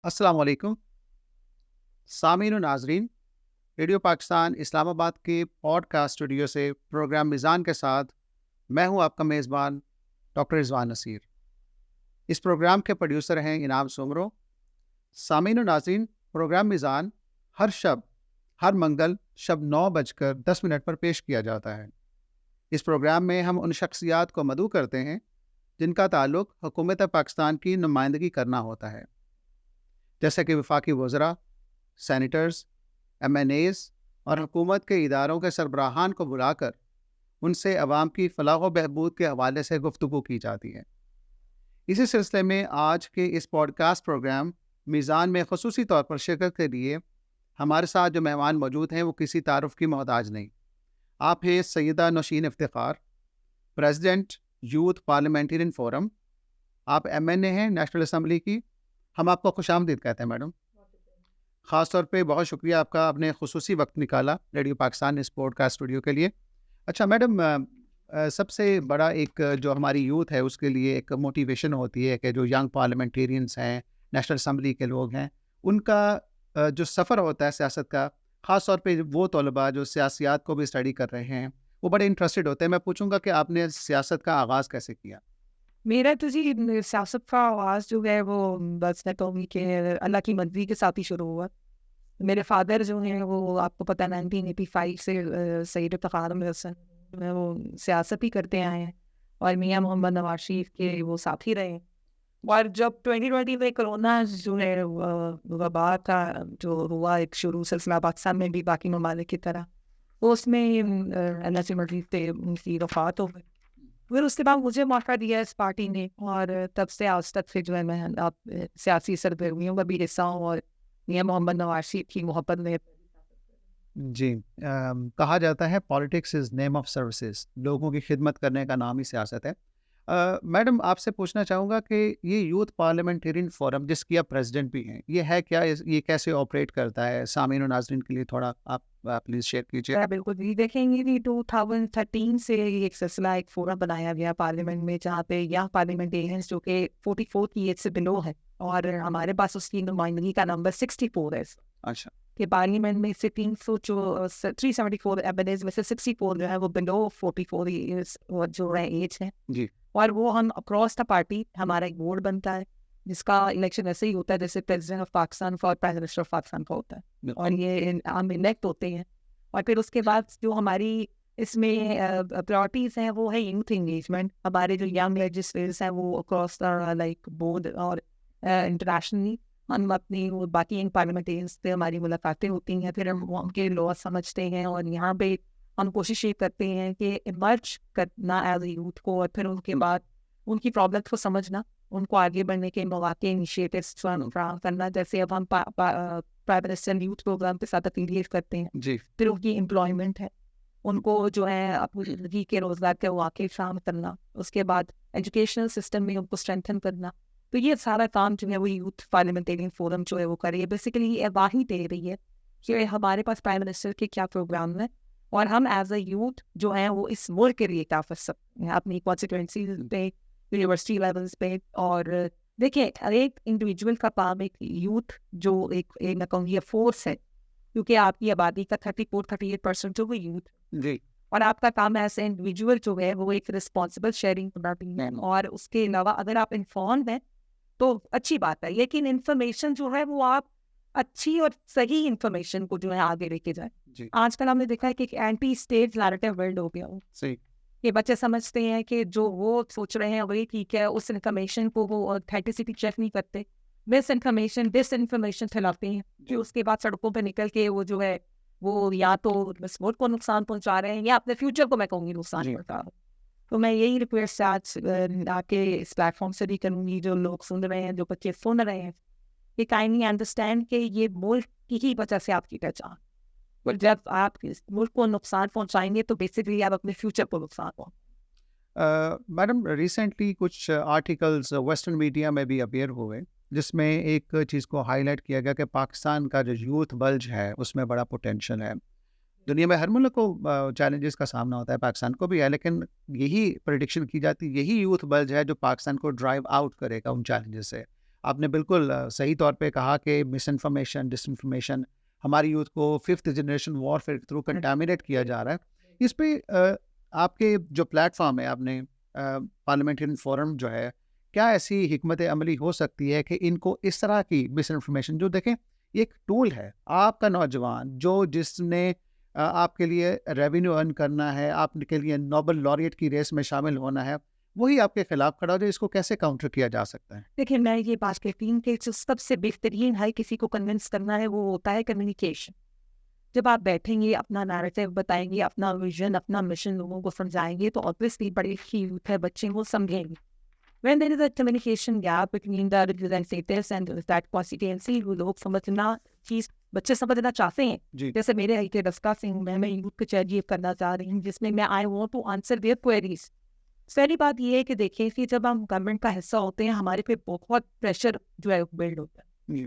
السلام علیکم سامعین و ناظرین، ریڈیو پاکستان اسلام آباد کے پوڈ کاسٹ اسٹوڈیو سے پروگرام میزان کے ساتھ میں ہوں آپ کا میزبان ڈاکٹر رضوان نصیر۔ اس پروگرام کے پروڈیوسر ہیں انعام سومرو۔ سامعین و ناظرین، پروگرام میزان ہر منگل شب 9:10 پر پیش کیا جاتا ہے۔ اس پروگرام میں ہم ان شخصیات کو مدعو کرتے ہیں جن کا تعلق حکومت پاکستان کی نمائندگی کرنا ہوتا ہے، جیسے کہ وفاقی وزراء، سینیٹرز، ایم این ایز اور حکومت کے اداروں کے سربراہان کو بلا کر ان سے عوام کی فلاح و بہبود کے حوالے سے گفتگو کی جاتی ہے۔ اسی سلسلے میں آج کے اس پوڈ کاسٹ پروگرام میزان میں خصوصی طور پر شرکت کے لیے ہمارے ساتھ جو مہمان موجود ہیں وہ کسی تعارف کی محتاج نہیں۔ آپ ہیں Syeda Nausheen Iftikhar, president youth parliamentarian forum. آپ ایم این اے ہیں نیشنل اسمبلی کی۔ ہم آپ کو خوش آمدید کہتے ہیں میڈم۔ خاص طور پہ بہت شکریہ آپ کا، آپ نے خصوصی وقت نکالا ریڈیو پاکستان اس پوڈ کاسٹ اسٹوڈیو کے لیے۔ اچھا میڈم، سب سے بڑا ایک جو ہماری یوتھ ہے اس کے لیے ایک موٹیویشن ہوتی ہے کہ جو ینگ پارلیمنٹیرینس ہیں، نیشنل اسمبلی کے لوگ ہیں، ان کا جو سفر ہوتا ہے سیاست کا، خاص طور پہ وہ طلباء جو سیاسیات کو بھی اسٹڈی کر رہے ہیں وہ بڑے انٹرسٹڈ ہوتے ہیں۔ میں پوچھوں گا کہ آپ نے سیاست کا آغاز کیسے کیا؟ میرا تو جی سیاست کا آغاز جو ہے وہ بس میں کہوں گی کہ اللہ کی مرضی کے ساتھ ہی شروع ہوا۔ میرے فادر جو ہیں وہ آپ کو پتہ 1985 سے سید افتخار میں وہ سیاست ہی کرتے آئے ہیں اور میاں محمد نواز شریف کے وہ ساتھی رہے ہیں۔ اور جب 2020 میں کرونا جو ہے وبا کا جو ہوا ایک شروع سلسلہ پاکستان میں بھی باقی ممالک کی طرح، وہ اس میں اللہ سے مرضی سے ان کی وفات ہو گئی۔ پھر اس کے بعد مجھے موقع دیا اس پارٹی نے، اور تب سے آج تک پھر جو ہے میں سیاسی سرگرمیوں کا بھی حصہ ہوں اور میاں محمد نواز شریف کی محبت میں۔ جی، کہا جاتا ہے politics is name of services, لوگوں کی خدمت کرنے کا نام ہی سیاست ہے۔ میڈم، آپ سے پوچھنا چاہوں گا کہ یہ یوتھ پارلیمنٹرین فورم جس کی آپ پریزیڈنٹ بھی ہیں، یہ ہے کیا؟ یہ کیسے آپریٹ کرتا ہے؟ سامعین و ناظرین کے لیے تھوڑا آپ پلیز شیئر کیجیے۔ بالکل جی، دیکھیں گے 2013 سے ایک سلسلہ ایک فورم بنایا گیا پارلیمنٹ میں، جہاں پہ ینگ پارلیمنٹیرینس جو کہ 44 کی ایج سے بلو ہے، اور ہمارے پاس اس کی نمائندگی کا نمبر 64 ہے۔ اچھا، کہ پارلیمنٹ میں سے 374 ایم این ایز میں سے 64 جو ہے وہ بلو 44 ایئرس جو ہے ایج ہے جی، اور وہ ہم اکراس دا پارٹی ہمارا ایک بورڈ بنتا ہے جس کا الیکشن ایسے ہی ہوتا ہے جیسے پریزیڈنٹ آف پاکستان اور پرائم منسٹر آف پاکستان کا ہوتا ہے، اور یہ ہم الیکٹ ہوتے ہیں۔ اور پھر اس کے بعد جو ہماری اس میں پرائورٹیز ہیں وہ ہے یوتھ انگیجمنٹ۔ ہمارے جو ینگ لیجسلیٹرز ہیں وہ اکراس دا لائک بورڈ اور انٹرنیشنلی ہم اپنی باقی ان پارلیمنٹیرینس سے ہماری ملاقاتیں ہوتی ہیں، پھر ہم ان کے لا سمجھتے ہیں، اور یہاں پہ ہم کوشش یہ کرتے ہیں کہ ایمرج کرنا ایز اے یوتھ کو، اور پھر ان کے بعد ان کی پرابلمس کو سمجھنا، ان کو آگے بڑھنے کے مواقع انیشیٹوز فراہم کرنا۔ جیسے اب ہم پرائم منسٹر یوتھ پروگرام کے ساتھ افیلیٹ کرتے ہیں، جی، پھر ان کی امپلائمنٹ ہے، ان کو جو ہے اپنی زندگی کے روزگار کے مواقع فراہم کرنا، اس کے بعد ایجوکیشنل سسٹم میں ان کو اسٹرینتھن کرنا۔ تو یہ سارا کام جو ہے وہ یوتھ پارلیمنٹرین فورم جو ہے وہ کر رہی ہے۔ بیسیکلی یہ آگاہی دے رہی ہے کہ ہمارے پاس پرائم منسٹر کے کیا پروگرام ہیں، اور ہم ایز اے یوتھ جو ہیں وہ اس ملک کے لیے کیا کر سکتے ہیں اپنی کانسٹیٹوئنسیز پہ، یونیورسٹی لیولس پہ۔ اور دیکھیں، ایک انڈیویجول کا کام، ایک یوتھ جو ایک میں کہوں گی فورس ہے، کیونکہ آپ کی آبادی کا 34-38% جو وہ یوتھ، جی، اور آپ کا کام ایسے انڈیویجول جو ہے وہ ایک رسپانسبل شیئرنگ کرنا ہے۔ اور اس کے علاوہ اگر آپ انفارمڈ ہیں تو اچھی بات ہے، لیکن انفارمیشن جو ہے وہ آپ اچھی اور صحیح انفارمیشن کو جو ہے آگے لے کے جائیں۔ جی، آج کل ہم نے دیکھا ہے کہ ایک اینٹی اسٹیٹ نیریٹو ورلڈ ہو گیا ہو، صحیح، کہ بچے سمجھتے ہیں کہ جو وہ سوچ رہے ہیں وہی ٹھیک ہے، اس انفارمیشن کو وہ اوتھینٹسٹی چیک نہیں کرتے، مس انفارمیشن ڈس انفارمیشن پھیلاتے ہیں، پھر اس کے بعد سڑکوں پہ نکل کے وہ جو ہے وہ یا تو اس ملک کو نقصان پہنچا رہے ہیں یا اپنے فیوچر کو میں کہوں گی نقصان پہنچا رہے ہیں۔ تو میں یہی ریکویسٹ آج آ کے اس پلیٹ فارم سے بھی کروں گی، جو لوگ سن رہے ہیں، جو بچے سن رہے ہیں، کہ کائنڈلی انڈرسٹینڈ کہ یہ ملک کی ہی وجہ سے آپ کی پہچان، اور جب آپ اس ملک کو نقصان پہنچائیں گے تو بیسکلی آپ اپنے فیوچر کو نقصان پہنچائیں۔ میڈم، ریسنٹلی کچھ آرٹیکلز ویسٹرن میڈیا میں بھی اپیئر ہوئے جس میں ایک چیز کو ہائی لائٹ کیا گیا کہ پاکستان کا جو یوتھ بلج ہے اس میں بڑا پوٹینشیل ہے۔ دنیا میں ہر ملک کو چیلنجز کا سامنا ہوتا ہے، پاکستان کو بھی ہے، لیکن یہی پریڈکشن کی جاتی، یہی یوتھ بلج ہے جو پاکستان کو ڈرائیو آؤٹ کرے گا ان چیلنجز سے۔ آپ نے بالکل صحیح طور پہ کہا کہ مس انفارمیشن ڈس انفارمیشن ہماری یوتھ کو 5th جنریشن وارفیئر کے تھرو کنٹامینیٹ کیا جا رہا ہے. اس پہ آپ کے جو پلیٹ فارم ہے آپ نے پارلیمنٹرین فورم جو ہے, کیا ایسی حکمت عملی ہو سکتی ہے کہ ان کو اس طرح کی مس انفارمیشن, جو دیکھیں یہ ایک ٹول ہے, آپ کا نوجوان جو جس نے آپ کے لیے ریونیو ارن کرنا ہے, آپ کے لیے نوبل لاریٹ کی ریس میں شامل ہونا ہے, وہی آپ کے خلاف کھڑا ہو جائے, اس کو کیسے کاؤنٹر کیا جا سکتا ہے؟ دیکھیں میں یہ بات کہتی ہوں کہ جو سب سے بہترین ہے کسی کو کنونس کرنا ہے وہ ہوتا ہے کمیونیکیشن. جب آپ بیٹھیں گے, اپنا نیریٹو بتائیں گے, اپنا ویژن, اپنا مشن لوگوں کو سمجھائیں گے, تو obviously بڑی یوتھ ہے, بچے وہ سمجھیں گے. When there is a communication gap between the representatives and that constituency, وہ لوگ سمجھنا چیز بچے سمجھنا چاہتے ہیں. جیسے میرے ایک ڈسکسنگ میں یوتھ کو چیئر کرنا چاہ رہی ہوں, جس میں میں I want to answer their queries. پہلی بات یہ ہے کہ دیکھیں کہ جب ہم گورنمنٹ کا حصہ ہوتے ہیں, ہمارے پہ بہت پریشر جو ہے بلڈ ہوتا ہے.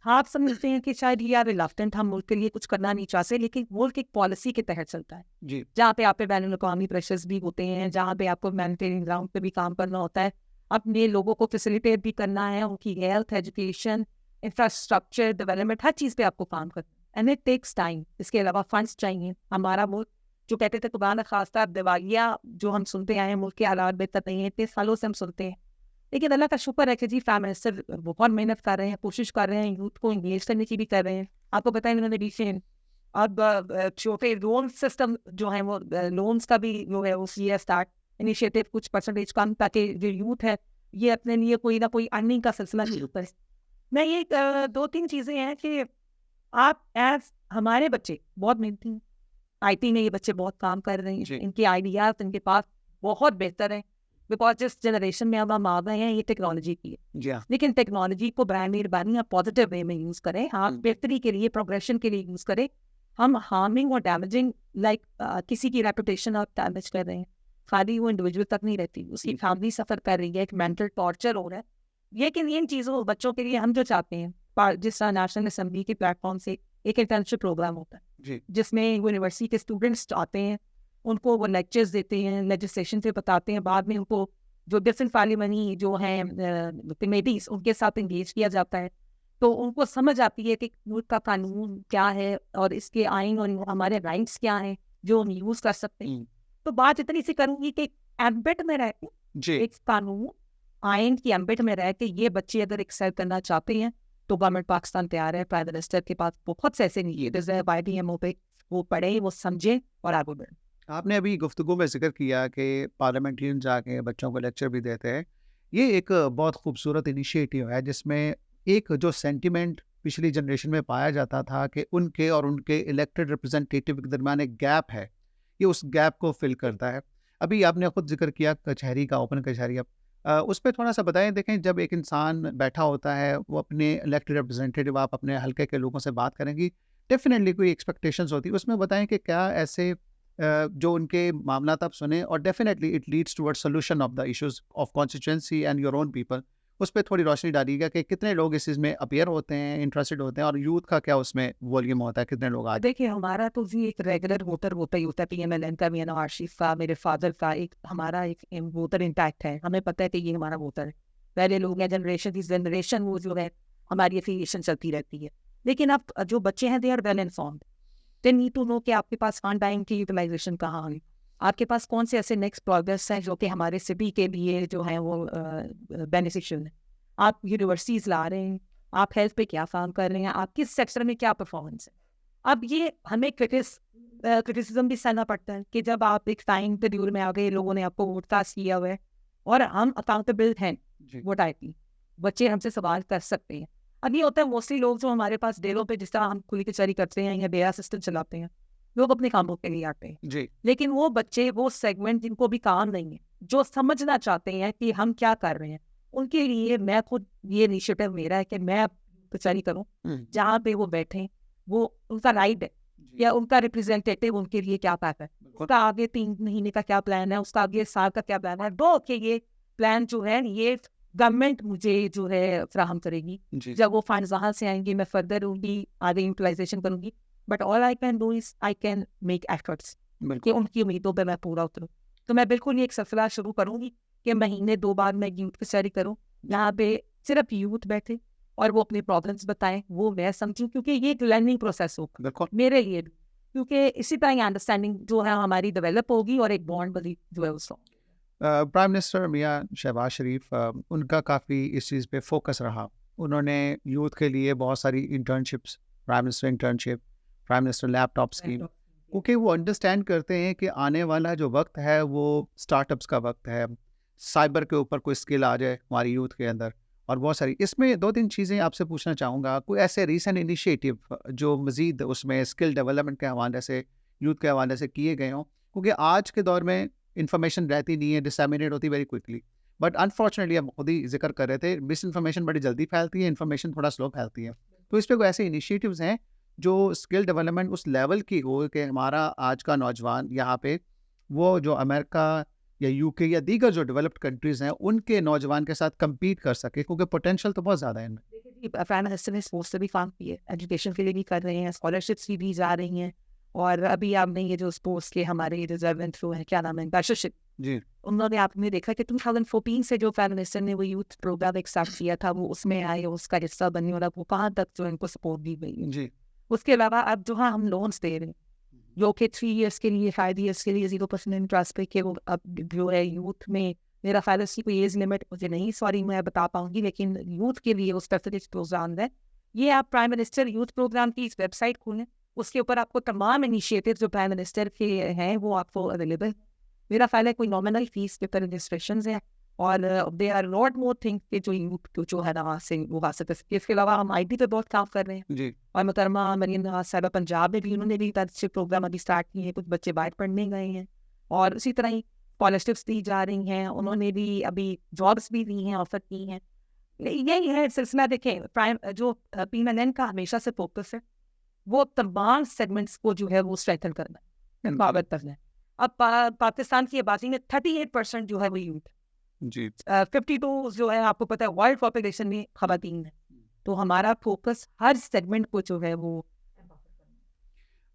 آپ سمجھتے ہیں کہ شاید یہ ریلیکٹنٹ, ہم ملک کے لیے کچھ کرنا نہیں چاہتے, لیکن ملک ایک پالیسی کے تحت چلتا ہے, جہاں پہ آپ پہ بین الاقوامی پریشرز بھی ہوتے ہیں, جہاں پہ آپ کو ہیومینیٹیرین گراؤنڈ پہ بھی کام کرنا ہوتا ہے, اپنے لوگوں کو فیسیلیٹیٹ بھی کرنا ہے, ان کی ہیلتھ, ایجوکیشن, انفراسٹرکچر ڈیولپمنٹ, ہر چیز پہ آپ کو کام کرنا ہے. And it takes time. اس کے علاوہ فنڈس چاہیے. ہمارا ملک جو کہتے تھے خدا نخواستہ دیوالیہ جو ہم سنتے آئے ہیں, ملک کے حالات بہتر نہیں ہیں, اتنے سالوں سے ہم سنتے ہیں, لیکن اللہ کا شکر ہے کہ جی پرائم منسٹر بہت محنت کر رہے ہیں, کوشش کر رہے ہیں, یوتھ کو انگیج کرنے کی بھی کر رہے ہیں. آپ کو بتائیں انہوں نے ریسنٹ اب چھوٹے لون سسٹم جو ہیں وہ لونس کا بھی جو ہے وہ کیا اسٹارٹ انیشیٹو, کچھ پرسنٹیج کم, تاکہ جو یوتھ ہے یہ اپنے لیے کوئی نہ کوئی ارننگ کا سلسلہ شروع کرے. میں یہ 2-3 چیزیں ہیں کہ آپ ایز ہمارے بچے بہت محنتی ہیں, آئی ٹی میں یہ بچے بہت کام کر رہے ہیں, ان کے آئیڈیاز ان کے پاس بہت بہتر ہیں, بیکاز جس جنریشن میں اب ہم آ گئے ہیں یہ ٹیکنالوجی کی ہے. لیکن ٹیکنالوجی کو برائے مہربانی آپ پازیٹیو وے میں یوز کریں, آپ بہتری کے لیے, پروگریشن کے لیے یوز کریں. ہم ہارمنگ اور ڈیمیجنگ لائک کسی کی ریپوٹیشن آپ ڈیمیج کر رہے ہیں, خالی وہ انڈیویجول تک نہیں رہتی, اس کی فیملی سفر کر رہی ہے, ایک مینٹل ٹارچر ہو رہا ہے. لیکن ان چیزوں بچوں کے لیے ہم جو چاہتے ہیں, جس طرح نیشنل اسمبلی کے پلیٹ فارم سے ایک انٹرنشپ پروگرام ہوتا ہے, جس میں یونیورسٹی کے اسٹوڈنٹس آتے ہیں, ان کو وہ لیکچرز دیتے ہیں, لیجسلیشن سے بتاتے ہیں, بعد میں ان کو جو ڈفرینٹ پارلیمنی جو ہیں کمیٹیز ان کے ساتھ انگیج کیا جاتا ہے, تو ان کو سمجھ آتی ہے کہ ملک کا قانون کیا ہے اور اس کے آئین اور ہمارے رائٹس کیا ہیں جو ہم یوز کر سکتے ہیں. تو بات اتنی سی کروں گی کہ ایمبٹ میں رہ کے ایک قانون آئین کی ایمبٹ میں رہ کے یہ بچے اگر ایکسل کرنا چاہتے ہیں تو گورنمنٹ پاکستان تیار ہے. پرائم منسٹر کے پاس بہت سے ایسے انیشیٹوز ہیں YDMO پہ, وہ پڑھیں, وہ سمجھیں اور آگے بڑھیں. آپ نے ابھی گفتگو میں ذکر کیا کہ پارلیمنٹرین جا کے بچوں کو لیکچر بھی دیتے ہیں. یہ ایک بہت خوبصورت انیشیٹو ہے جس میں ایک جو سینٹیمنٹ پچھلی جنریشن میں پایا جاتا تھا کہ ان کے اور ان کے الیکٹڈ ریپرزنٹیٹیو کے درمیان ایک گیپ ہے, یہ اس گیپ کو فل کرتا ہے. ابھی آپ نے خود ذکر کیا کچہری کا, اوپن کچہری, اس پہ تھوڑا سا بتائیں. دیکھیں جب ایک انسان بیٹھا ہوتا ہے, وہ اپنے الیکٹڈ ریپرزنٹیٹیو, آپ اپنے حلقے کے لوگوں سے بات کریں گی, ڈیفینیٹلی کوئی ایکسپیکٹیشنز ہوتی ہے, اس میں بتائیں کہ کیا ایسے جو ان کے معاملات آپ سنیں, اور definitely it leads toward solution of the issues of constituency and your own people. اس پہ تھوڑی روشنی ڈالیے گا کہ کتنے لوگ اس چیز میں اپیئر ہوتے ہیں, انٹرسٹڈ ہوتے ہیں, اور یوتھ کا کیا اس میں والیوم ہوتا ہے, کتنے لوگ آج. دیکھیے ہمارا تو جی ایک ریگولر ووٹر ہوتا ہی ہوتا ہے, PMLN کا, میاں نواز شریف کا, میرے فادر کا, ایک ہمارا ایک ووٹر انٹیکٹ ہے, ہمیں پتہ ہے کہ یہ ہمارا ووٹر ہے. پہلے لوگ ہیں جنریشن وہ جو ہے ہماری افیلیشن چلتی رہتی ہے. لیکن اب جو بچے ہیں they are well informed, they need to know کہ آپ کے پاس فنڈ ٹائم کی یوٹیلائزیشن کہاں ہے, آپ کے پاس کون سے ایسے نیکسٹ پروجیکٹس ہیں جو کہ ہمارے سٹی کے لیے جو ہیں وہ بینیفیشیل ہیں. آپ یونیورسٹیز لا رہے ہیں, آپ ہیلتھ پہ کیا کام کر رہے ہیں, آپ کس سیکٹر میں کیا پرفارمنس ہے. اب یہ ہمیں کرٹیسزم بھی سہنا پڑتا ہے کہ جب آپ ایک ٹائم پیریڈ میں آ گئے, لوگوں نے آپ کو ووٹ کاسٹ کیا ہوا ہے اور ہم اکاؤنٹیبل ہیں ووٹ آئی پی, بچے ہم سے سوال کر سکتے ہیں. اب یہ ہوتا ہے موسٹلی لوگ جو ہمارے پاس ڈیروں پہ جس طرح ہم کھلی کچہری کرتے ہیں یا ڈیرا سسٹم چلاتے ہیں, لوگ اپنے کاموں کے لیے آتے ہیں. لیکن وہ بچے, وہ سیگمنٹ جن کو بھی کام نہیں ہے, جو سمجھنا چاہتے ہیں کہ ہم کیا کر رہے ہیں, ان کے لیے میں خود یہ انیشیٹو میرا ہے کہ میں کچہری کروں جہاں پہ وہ بیٹھیں, وہ ان کا رائٹ ہے, یا ان کا ریپرزینٹیٹیو ان کے لیے کیا بات ہے, اس کا آگے 3 مہینے کا کیا پلان ہے, اس کا آگے سال کا کیا پلان ہے. دو کہ یہ پلان جو ہے یہ گورنمنٹ مجھے جو ہے فراہم کرے گی. جب وہ فنڈز وہاں سے آئیں گے میں فردر ان کی آگے یوٹیلائزیشن کروں گی. But all I can do is I can make efforts کہ ان کی امیدوں پہ میں پورا اتروں. تو میں بالکل یہ ایک سلسلہ شروع کروں گی کہ مہینے 2 بار میں یوتھ کچہری کروں, جہاں پہ صرف یوتھ بیٹھے اور وہ اپنے پرابلمس بتائیں, وہ میں سمجھوں کیونکہ یہ ایک لرننگ پروسیس ہوگا میرے لیے بھی, کیونکہ اسی طرح انڈرسٹینڈنگ جو ہے ہماری ڈیولپ ہوگی اور ایک بانڈ بنی جو ہے اس پرائم منسٹر میاں شہباز شریف ان کا کافی اس چیز پہ فوکس رہا. انہوں نے یوتھ کے لیے بہت ساری internships, prime minister internship, prime minister laptop scheme, کیونکہ وہ انڈرسٹینڈ کرتے ہیں کہ آنے والا جو وقت ہے وہ اسٹارٹ اپس کا وقت ہے. سائبر کے اوپر کوئی اسکل آ جائے ہماری یوتھ کے اندر, اور بہت ساری. اس میں 2-3 چیزیں آپ سے پوچھنا چاہوں گا. کوئی ایسے ریسنٹ انیشیٹو جو مزید اس میں اسکل ڈیولپمنٹ کے حوالے سے, یوتھ کے حوالے سے کیے گئے ہوں, کیونکہ آج کے دور میں انفارمیشن رہتی نہیں ہے, ڈسیمینیٹ ہوتی ویری کوئکلی, بٹ انفارچونیٹلی ہم خود ہی ذکر کر رہے تھے مس انفارمیشن بڑی جلدی پھیلتی ہے, انفارمیشن تھوڑا سلو پھیلتی ہے. تو اس پہ کوئی ایسے انیشیٹوز ہیں جو اسکل ڈیولپمنٹ اس لیول کی ہو کہ ہمارا آج کا نوجوان یہاں پہ وہ جو امریکہ یا یو کے یا دیگر جو ڈیولپڈ کنٹریز ہیں ان کے نوجوان کے ساتھ کمپیٹ کر سکے, کیونکہ پوٹینشیل تو بہت زیادہ ہے ان میں. فین حسن نے اسپورٹس سے بھی کام کیے, ایجوکیشن کے لیے بھی کر رہے ہیں, اسکالرشپس بھی جا رہی ہیں, اور ابھی آپ نے یہ جو اسپورٹس کے ہمارے ریزروینٹ تھرو ہیں, کیا نام ہے, بیشرشپ, جی, انہوں نے آپ نے دیکھا کہ 2014 سے جو فین منسٹر نے وہ یوتھ پروگرام ایک اسٹارٹ کیا تھا, وہ اس میں آئے, اس کا حصہ بنی, اور اب وہ کہاں تک جو ان کو سپورٹ دی گئی. جی. اس کے علاوہ اب جو ہم لونس دے رہے ہیں جو کہ 3 ایئرس کے لیے, 5 ایئرس کے لیے 0% انٹرسٹ پہ, کہ وہ اب جو ہے یوتھ میں, میرا خیال ہے اس کی کوئی ایج لمٹ مجھے نہیں سوری میں بتا پاؤں گی, لیکن یوتھ کے لیے وہ اسپیسیفک پروگرام ہے. یہ آپ پرائم منسٹر یوتھ پروگرام کی اس ویب سائٹ کھولیں, اس کے اوپر آپ کو تمام انیشیٹو جو پرائم منسٹر کے ہیں وہ آپ کو اویلیبل. میرا خیال ہے کوئی نامنل فیس کے اوپر رجسٹریشنز ہیں, اور they are lot more thing کہ جو یوتھ جو ہے نا سے وہ حاصل کر سکے. اس کے علاوہ ہم آئی ٹی پہ بہت کام کر رہے ہیں, جی. اور محترمہ مریم نواز صاحبہ پنجاب میں بھی انہوں نے بھی اچھے پروگرام ابھی اسٹارٹ کیے ہیں, کچھ بچے باہر پڑھنے گئے ہیں, اور اسی طرح ہی اسکالرشپس دی جا رہی ہیں, انہوں نے بھی ابھی جابس بھی دی ہیں, آفر کی ہیں. یہی ہے سلسلہ. دیکھیں پرائم جو PMNN کا ہمیشہ سے فوکس ہے وہ تمام سیگمنٹس کو جو ہے وہ اسٹریٹن کرنا ہے, امپاور کرنا ہے. اب پاکستان کی آبادی میں 38% جو ہے وہ یوتھ, جی, 52 جو ہے آپ کو پتہ ہے ورلڈ پاپولیشن میں خواتین ہے. تو ہمارا فوکس ہر سیگمنٹ کو جو ہے وہ.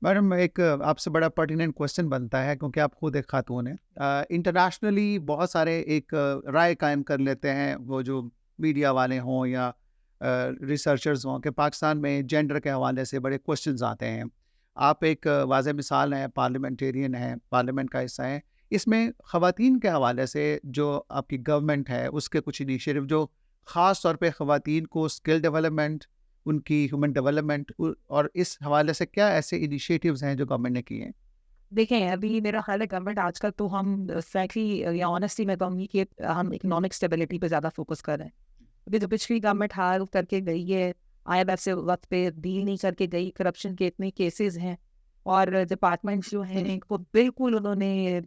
میڈم ایک آپ سے بڑا پرٹیننٹ کوشچن بنتا ہے, کیونکہ آپ خود ایک خاتون ہیں. انٹرنیشنلی بہت سارے ایک رائے قائم کر لیتے ہیں وہ جو میڈیا والے ہوں یا ریسرچرز ہوں کہ پاکستان میں جینڈر کے حوالے سے بڑے کوشچنز آتے ہیں. آپ ایک واضح مثال ہیں, پارلیمنٹیرین ہیں, پارلیمنٹ کا حصہ ہیں. اس میں خواتین کے حوالے سے جو آپ کی گورنمنٹ ہے اس کے کچھ انیشیٹو جو خاص طور پہ خواتین کو اسکل ڈیولپمنٹ, ان کی ہیومن ڈیولپمنٹ, اور اس حوالے سے کیا ایسے انیشیٹوز ہیں جو گورنمنٹ نے کیے ہیں؟ دیکھیں ابھی میرا خیال ہے گورنمنٹ آج کل تو ہم فرینکلی یا آنیسٹلی میں کہوں گی کہ ہم اکنامک اسٹیبلٹی پہ زیادہ فوکس کر رہے ہیں. ابھی جو پچھلی گورنمنٹ ہار کر کے گئی ہے, IMF سے وقت پہ ڈیل نہیں کر کے گئی, کرپشن کے اتنے کیسز ہیں, اور ڈپارٹمنٹ جو ہیں وہ بالکل انہوں نے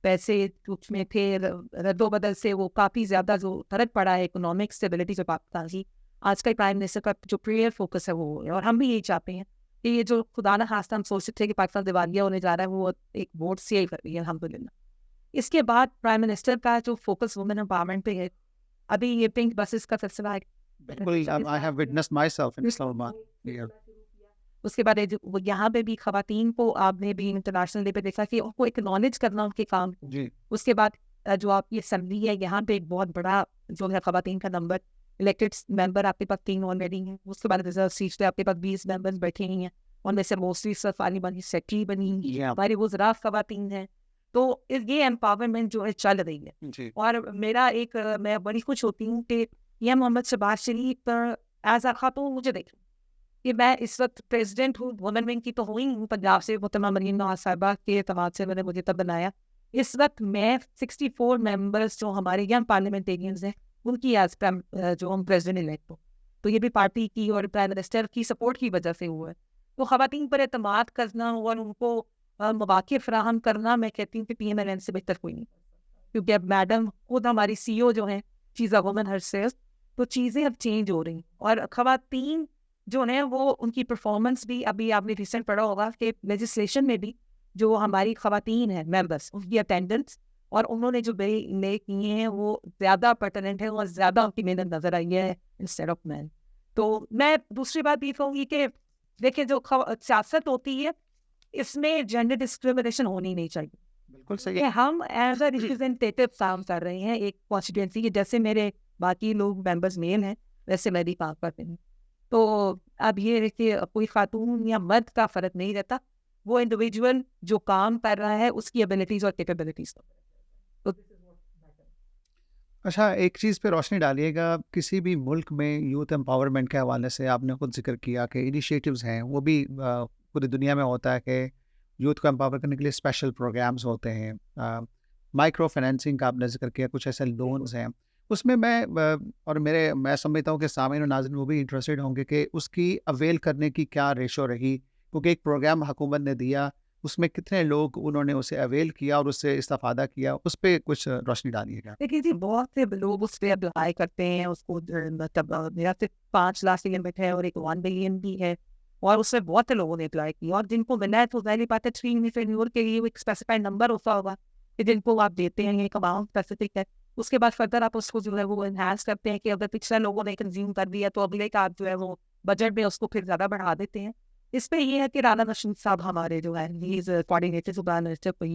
پیسے کچھ میں تھے رد و بدل سے وہ کافی زیادہ جو فرق پڑا ہے اکنامک اسٹیبلٹی سے پاکستان کی. آج کا پرائم منسٹر کا جو پریئر فوکس ہے وہ, اور ہم بھی یہی چاہتے ہیں کہ یہ جو خدا نہ خواستہ ہم سوچتے تھے کہ پاکستان دیوالیہ ہونے جا رہا ہے وہ ایک ووٹ سے ہی کر رہی ہے الحمدللہ. اس کے بعد پرائم منسٹر کا جو فوکس وومن امپاورمنٹ پہ ہے, ابھی یہ پنک بسز کا سلسلہ ہے. اس کے بعد یہاں پہ بھی خواتین کو آپ نے بھی انٹرنیشنل ڈے پہ دیکھا کہ ان کو اکنالج کرنا ان کے کام. اس کے بعد جو آپ کی اسمبلی ہے یہاں پہ ایک بہت بڑا جو ہے خواتین کا نمبر, الیکٹڈ ممبر آپ کے پاس 3 آلریڈی ہیں. اس کے بعد ریزرو سیٹ پہ آپ کے پاس 20 ممبرز بیٹھے ہوئی ہیں, ان میں سے موسٹلی سرفانی بنی سیکٹری بنی, ہماری وزراء خواتین ہیں. تو یہ امپاورمنٹ جو ہے چل رہی ہے. اور میرا ایک میں بڑی خوش ہوتی ہوں کہ یہ محمد شہباز شریف ایز اے خاتون مجھے دیکھیں کہ میں اس وقت پریزیڈنٹ ہوں, وومن ونگ کی تو ہوئی ہوں پنجاب سے, محترمہ مریم نواز صاحبہ کے اعتماد سے میں نے مجھے تب بنایا. اس وقت میں 64 ممبرس جو ہمارے ینگ پارلیمنٹیرینز ہیں ان کی ایز جو ہم پریزیڈنٹ الیکٹ ہو, تو یہ بھی پارٹی کی اور پرائم منسٹر کی سپورٹ کی وجہ سے ہوا ہے. تو خواتین پر اعتماد کرنا اور ان کو مواقع فراہم کرنا, میں کہتی ہوں کہ PMNN سے بہتر کوئی نہیں, کیونکہ اب میڈم خود ہماری CEO جو ہیں she's a woman her self, تو چیزیں اب چینج ہو رہی ہیں. اور خواتین جو ہیں وہ ان کی پرفارمنس بھی, ابھی آپ نے ریسنٹ پڑھا ہوگا کہ لیجسلیشن میں بھی جو ہماری خواتین ہیں ممبرس, ان کی اٹینڈنس اور انہوں نے جو نئے کیے ہیں وہ زیادہ پرٹننٹ ہے اور زیادہ ان کی محنت نظر آئی ہے انسٹیڈ آف مین. تو میں دوسری بات یہ کہوں گی کہ دیکھیں جو سیاست ہوتی ہے اس میں جینڈر ڈسکریمنیشن ہونی نہیں چاہیے. بالکل صحیح. ہم ایز اے ریپرزینٹیٹیو کام کر رہے ہیں ایک کانسٹیٹوئنسی کے, جیسے میرے باقی لوگ ممبرز میل ہیں، ویسے میں بھی کام کرتے ہیں. تو اب یہ ہے کہ کوئی خاتون یا مرد کا فرق نہیں رہتا، وہ انڈیویجول جو کام کر رہا ہے اس کی ایبلٹیز اور کیپیبلٹیز. اچھا، ایک چیز پہ روشنی ڈالیے گا، کسی بھی ملک میں یوتھ امپاورمنٹ کے حوالے سے آپ نے خود ذکر کیا کہ انیشیٹوز ہیں، وہ بھی پوری دنیا میں ہوتا ہے کہ یوتھ کو امپاور کرنے کے لیے اسپیشل پروگرامز ہوتے ہیں. مائکرو فائنینسنگ کا آپ نے ذکر کیا، کچھ ایسے لونز ہیں اس میں اور میں سمجھتا ہوں کہ سامعین و ناظرین وہ بھی انٹرسٹیڈ ہوں گے کہ اس کی اویل کرنے کی کیا ریشو رہی، کیونکہ ایک پروگرام حکومت نے دیا، اس میں کتنے لوگ انہوں نے اسے اویل کیا اور اس سے استفادہ کیا، اس پہ کچھ روشنی ڈالیے گا. دیکھیے جی، بہت سے لوگ اس پہ اپلائی کرتے ہیں، اس کو مطلب میرا صرف 5 لاکھ کی لمٹ ہے اور ایک 1 بلین بھی ہے، اور اس سے بہت سے لوگوں نے اپلائی کیا، اور جن کو ملا ہے تو ظاہر بات ہے 3 فینیور کے لیے ایک اسپیسیفائڈ نمبر ہوتا ہوگا کہ جن کو آپ دیتے ہیں، ایک اماؤنٹ اسپیسیفک ہے. اس کے بعد فردر آپ اس کو جو ہے وہ انہینس کرتے ہیں کہ اگر پچھلے لوگوں نے کنزیوم کر دیا تو اگلے کا آپ جو ہے وہ بجٹ میں اس کو پھر زیادہ بڑھا دیتے ہیں. اس پہ یہ ہے کہ رانا رشید صاحب ہمارے جو ہیں کوآرڈینیٹر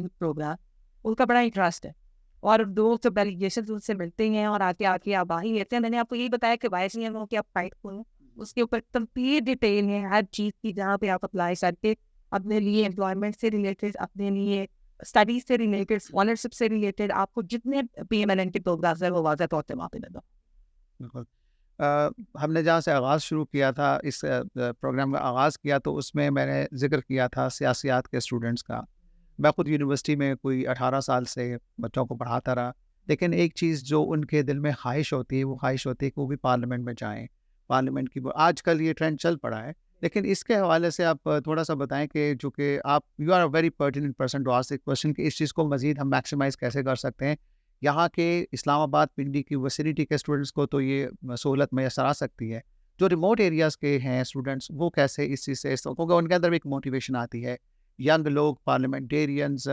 پروگرام، ان کا بڑا انٹرسٹ ہے، اور دو جب ڈیلیگیشن ان سے ملتے ہیں اور آگے آباہی لیتے ہیں. میں نے آپ کو یہی بتایا کہ وائس نہیں ہے کہ آپ فائٹ کریں، اس کے اوپر کمپلیٹ ڈیٹیل ہے ہر چیز کی، جہاں پہ آپ اپلائی کر کے اپنے لیے امپلائمنٹ سے ریلیٹڈ، اپنے لیے اسٹڈیز سے ریلیٹڈ، اسکالرشپ سے ریلیٹڈ، آپ کو جتنے پی ایم ایل این کے پروگرامز ہیں وہ واضح طور پہ وہاں پہ لگا. بالکل. ہم نے جہاں سے آغاز شروع کیا تھا، اس پروگرام کا آغاز کیا، تو اس میں میں نے ذکر کیا تھا سیاسیات کے اسٹوڈنٹس کا. میں خود یونیورسٹی میں کوئی 18 سال سے بچوں کو پڑھاتا رہا، لیکن ایک چیز جو ان کے دل میں خواہش ہوتی ہے، وہ خواہش ہوتی ہے کہ وہ بھی پارلیمنٹ میں جائیں. پارلیمنٹ کی آج کل یہ ٹرینڈ چل پڑا ہے، لیکن اس کے حوالے سے آپ تھوڑا سا بتائیں کہ جو کہ آپ you are a very pertinent person to ask a question کہ اس چیز کو مزید ہم میکسیمائز کیسے کر سکتے ہیں. یہاں کے اسلام آباد پنڈی کی ویسینٹی کے اسٹوڈنٹس کو تو یہ سہولت میسر آ سکتی ہے، جو ریموٹ ایریاز کے ہیں اسٹوڈنٹس وہ کیسے اس چیز سے کیونکہ ان کے اندر بھی ایک موٹیویشن آتی ہے. ینگ لوگ، پارلیمنٹیرینز،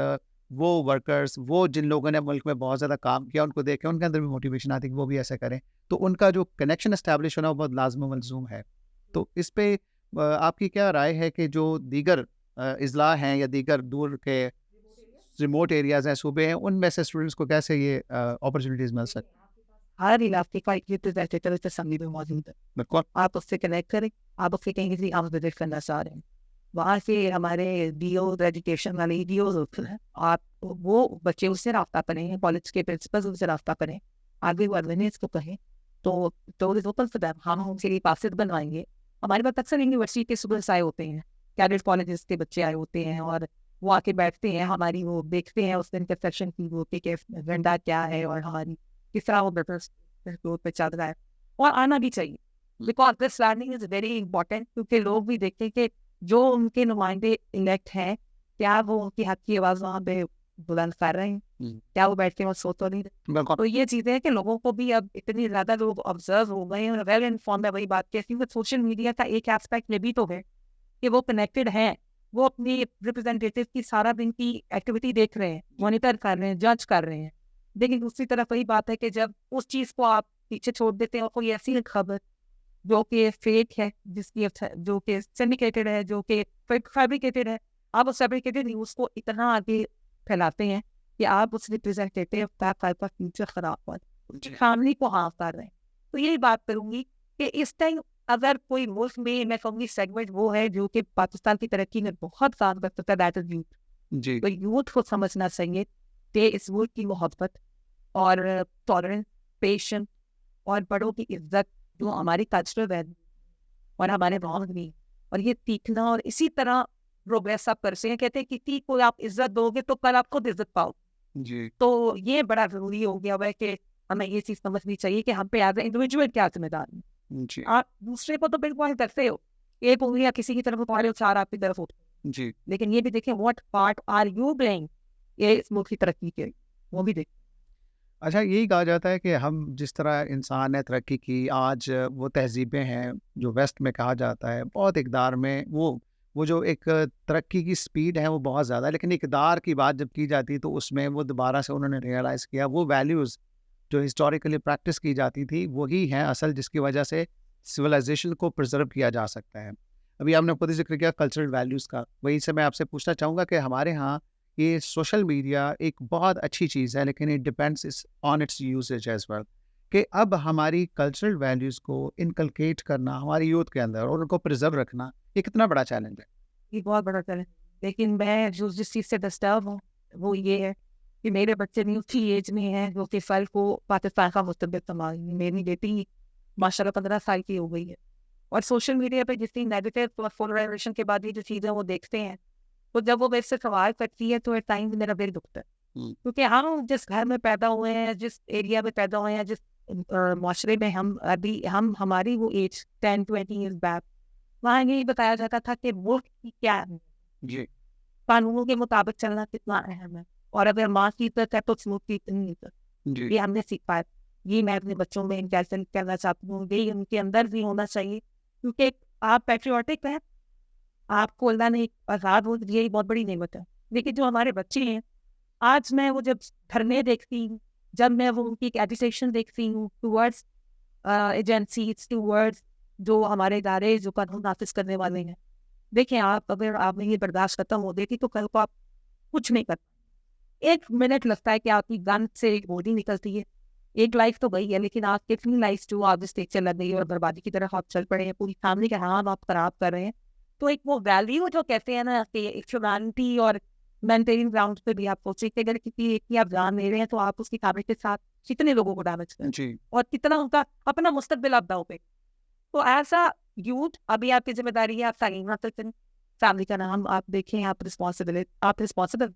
وہ ورکرز، وہ جن لوگوں نے ملک میں بہت زیادہ کام کیا، ان کو دیکھ کے ان کے اندر بھی موٹیویشن آتی ہے کہ وہ بھی ایسا کریں، تو ان کا جو کنیکشن اسٹیبلش ہونا وہ بہت لازم و ملزوم ہے. تو اس پہ آپ کی کیا رائے ہے کہ جو دیگر اضلاع ہیں یا دیگر دور کے ریموٹ ایریاز ہیں، صوبے ہیں، ان میں سے اسٹوڈنٹس کو کیسے یہ اپرچونیٹیز مل سکتی ہیں؟ ہر علاقے کا ایک ریپریزنٹیٹیو اسمبلی میں موجود ہے، بالکل. آپ اس سے کنیکٹ کریں. آپ اس سے کہیں کہ آپ وزٹ کرنا چاہ رہے ہیں، وہاں سے ہمارے ڈی او ایجوکیشن والے ڈی اوز ہوتے ہیں، آپ وہ بچے اس سے رابطہ کریں، کالج کے پرنسپل ان سے رابطہ کریں، آگے ورنیز کو کہیں تو اوپن فار دیم، ہم ان کے لیے پاسز بنوائیں گے. ہمارے پاس اکثر یونیورسٹی کے اسٹوڈنٹس آئے ہوتے ہیں، کیڈٹ کالجز کے بچے آئے ہوتے ہیں، اور وہ آ کے بیٹھتے ہیں، ہماری وہ دیکھتے ہیں اس دن کے سیکشن کی وہ کہ ایجنڈا کیا ہے اور ہماری کس طرح وہ پہ چل رہا ہے. اور آنا بھی چاہیے، because this learning is very important, کیونکہ لوگ بھی دیکھتے ہیں کہ جو ان کے نمائندے الیکٹ ہیں کیا وہ ان کی حق کی آواز وہاں پہ بلند کر رہے ہیں، کیا وہ بیٹھ کے وہ سوچ تو نہیں رہے. تو یہ چیزیں کہ لوگوں کو بھی اب اتنی زیادہ لوگ آبزرو ہو گئے ہیں، ویل انفارم ہے. وہی بات کہتی ہوں کہ سوشل میڈیا کا ایک ایسپیکٹ یہ بھی تو ہے کہ وہ کنیکٹڈ ہیں، وہ اپنی ریپرزینٹیٹیو کی سارا دن کی ایکٹیویٹی دیکھ رہے ہیں، مانیٹر کر رہے ہیں، جج کر رہے ہیں. لیکن دوسری طرف وہی بات ہے کہ جب اس چیز کو آپ پیچھے چھوڑ دیتے ہیں اور کوئی ایسی خبر جو کہ فیک ہے، جس کی جو کہ سینڈیکیٹڈ ہے، جو کہ فیبریکیٹڈ ہے، آپ اس فیبریکیٹڈ نیوز کو اتنا آگے پھیلاتے ہیں کہ آپ اس ریپرزینٹیٹیو کا فیوچر خراب ہوا، فیملی کو ہارم کر رہے ہیں. تو یہی بات کروں گی کہ اس ٹائم اگر کوئی ملک میں کہوں گی سیگمنٹ وہ ہے جو کہ پاکستان کی ترقی میں بہت کام کر سکتا ہے، دیٹ از یوتھ. جی. تو یوتھ کو سمجھنا چاہیے کہ اس ملک کی محبت اور ٹالرنس، پیشنس اور بڑوں کی عزت جو ہماری کلچرل ویلیو اور ہمارے رانگ بھی، اور یہ سیکھنا اور اسی طرح پروگریس آپ کر سکیں. کہتے ہیں کسی کو آپ عزت دو گے تو کل آپ خود عزت پاؤ. جی. تو یہ بڑا ضروری ہو گیا ہے کہ ہمیں یہ چیز سمجھنی چاہیے کہ ہم پہ ایز اے انڈیویجول کیا ذمہ دار ہیں. جی. آپ دوسرے کو تو بالکل کرتے ہو، ایک انگلی کسی کی طرف اٹھا رہے ہو، چار آپ کی طرف اٹھتے ہو. جی. لیکن یہ بھی دیکھیں what part are you playing یہ اس ملک کی ترقی کے، وہ بھی دیکھیں. اچھا، یہی کہا جاتا ہے کہ ہم جس طرح انسان نے ترقی کی، آج وہ تہذیبیں ہیں جو ویسٹ میں کہا جاتا ہے بہت اقدار میں، وہ جو ایک ترقی کی سپیڈ ہے وہ بہت زیادہ ہے، لیکن اقدار کی بات جب کی جاتی تو اس میں وہ دوبارہ سے انہوں نے ریئلائز کیا وہ ویلیوز جو ہسٹوریکلی پریکٹس کی جاتی تھی وہی ہیں اصل، جس کی وجہ سے سویلائزیشن کو پرزرو کیا جا سکتا ہے. ابھی آپ نے خود ہی ذکر کیا کلچرل ویلیوز کا، وہیں سے میں آپ سے پوچھنا چاہوں گا کہ ہمارے ہاں یہ سوشل میڈیا ایک بہت اچھی چیز ہے، لیکن it depends on its usage as well. کہ اب ہماری کلچرل ویلیوز کو انکلکیٹ کرنا ہماری یوتھ کے اندر اور ان کو پرزرو رکھنا یہ کتنا بڑا چیلنج ہے؟ یہ بہت بڑا چیلنج، لیکن میں جس چیز سے ڈسٹرب ہوں وہ یہ ہے کہ میرے بچے نہیں اسی ایج میں ہیں جو کہ کل کو پاکستان کا مستقبل سنبھالیں۔ میری بیٹی ماشاء اللہ 15 سال کی ہو گئی ہے، اور سوشل میڈیا پہ جتنی نیگیٹو پولرائزیشن کے بعد یہ جو چیزیں وہ دیکھتے ہیں، تو جب وہ میرے سے سوال کرتی ہے تو ایٹ ٹائم میرا دل دکھتا ہے، کیونکہ ہم جس گھر میں پیدا ہوئے ہیں، جس ایریا میں پیدا ہوئے ہیں، جس معاشرے میں ہماری وہ ایج 10-20 ایئرز بیک، وہاں یہی بتایا جاتا تھا کہ ملک کی کیا ہے، جی قانونوں کے مطابق چلنا کتنا اہم ہے، اور اگر ماں کی عزت ہے تو ملک کی اتنی عزت، جی یہ ہم نے سیکھا ہے۔ یہ میں اپنے بچوں میں انکلکیٹ کرنا چاہتی ہوں، یہ ان کے اندر بھی ہونا چاہیے، کیونکہ آپ پیٹریوٹک ہیں، آپ کو اللہ نے آزاد ہو یہ بہت بڑی نعمت ہے، لیکن جو ہمارے بچے ہیں آج میں وہ جب دھرنے دیکھتی ہوں، جب میں وہ ان کی ایجوکیشن دیکھتی ہوں ٹورڈز ایجنسیز، ٹورڈز جو ہمارے ادارے جو قانون نافذ کرنے والے ہیں، دیکھیں آپ اگر آپ میں یہ برداشت ختم ہو دیتی تو کل کو آپ کچھ نہیں کرتے۔ 1 منٹ لگتا ہے کہ آپ کی گن سے ایک گولی نکلتی ہے، ایک لائف تو گئی ہے، لیکن آپ کتنی لائف جو آپ اس سے لگ گئی اور بربادی کی طرف آپ چل پڑے ہیں، پوری فیملی کا نام آپ خراب کر رہے ہیں۔ تو ایک وہ ویلیو جو کہتے ہیں نا کہ ہیومینٹی اور مینٹیننگ گراؤنڈ پہ بھی آپ سوچیں کہ اگر کسی ایک کی آپ جان لے رہے ہیں تو آپ اس کی فیملی کے ساتھ کتنے لوگوں کو ڈیمیج کریں جی اور کتنا ان کا اپنا مستقبل آپ داؤ پہ۔ تو ایسا یوتھ ابھی آپ کی ذمہ داری ہے، آپ تعلیم حاصل کریں، فیملی کا نام آپ دیکھیں، آپ رسپانسبل،